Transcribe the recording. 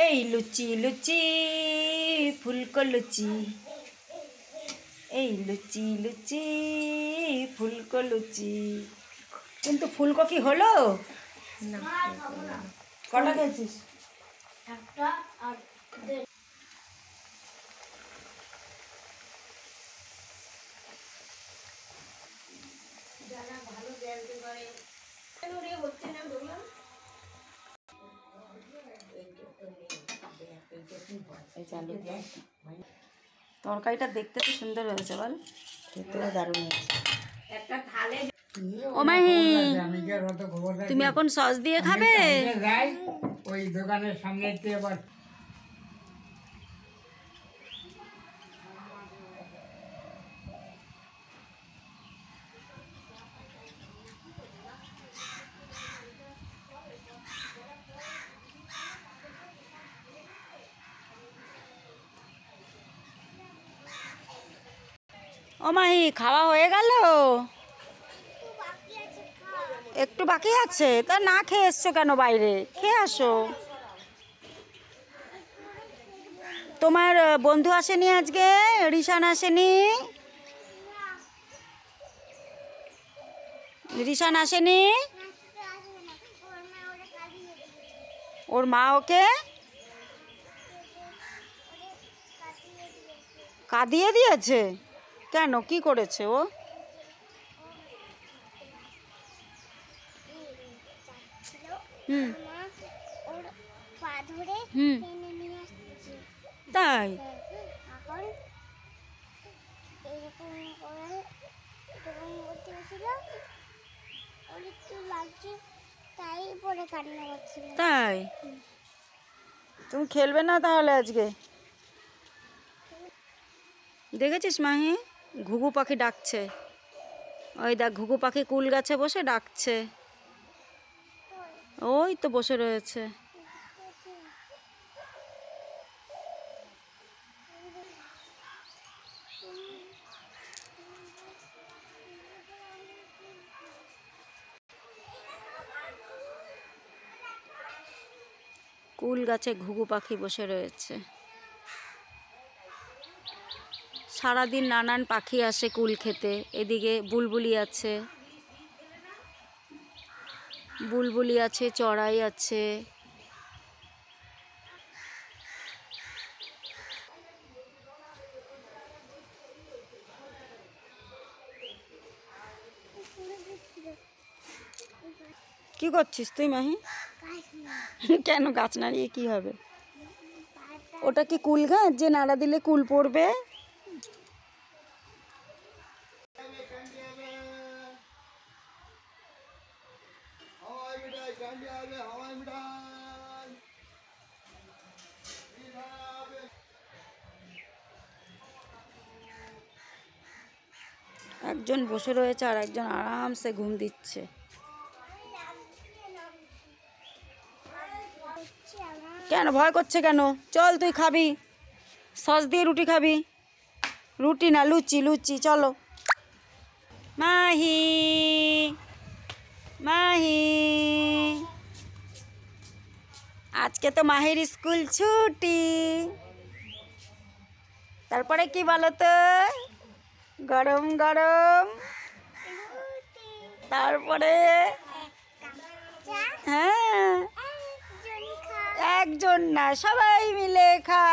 এই লুচি লুচি ফুলকো লুচি, এই লুচি লুচি ফুলকো লুচি। কিন্তু ফুলকো কি হলো না? কটা খেয়েছিস? একটা। আর যারা ভালো বেলতে পারে হচ্ছে না বললাম। তরকারিটা দেখতে তো সুন্দর হয়েছে, বল? খেতেও দারুণ হয়েছে। একটা থালে। ও মাহি, তুমি এখন সস দিয়ে খাবে? ওই দোকানের সামনে আবার ও মাহি, খাওয়া হয়ে গেল? একটু বাকি আছে? তা না খেয়ে এসছো কেন বাইরে? খেয়ে আসো। তোমার বন্ধু আসেনি আজকে? রিশান আসেনি? রিশান আসেনি? ওর মা ওকে কাঁদিয়ে দিয়েছে? কেন, কি করেছে ও? হুম হুম, তাই? তাই? তুমি খেলবে না তাহলে আজকে? দেখেছিস মাহি, ঘুঘু পাখি ডাকছে। ওই দেখ, ঘুঘু পাখি কুল গাছে বসে ডাকছে। ওই তো বসে রয়েছে। কুল গাছে ঘুঘু পাখি বসে রয়েছে। সারাদিন নানান পাখি আসে কুল খেতে। এদিকে বুলবুলি আছে, বুলবুলি আছে, চড়াই আছে। কি করছিস তুই মাহি? কেন গাছ নাড়িয়ে কি হবে? ওটা কি কুল গাছ যে নাড়া দিলে কুল পড়বে? একজন বসে রয়েছে আর একজন আরামসে ঘুম দিচ্ছে। কেন ভয় করছে কেন? চল, তুই খাবি সস দিয়ে রুটি খাবি? রুটি না, লুচি লুচি, চলো। মাহি মাহি, আজকে তো মাহির স্কুল ছুটি। তারপরে কি বলো তো? গরম গরম। তারপরে হ্যাঁ, একজন না, সবাই মিলে খা।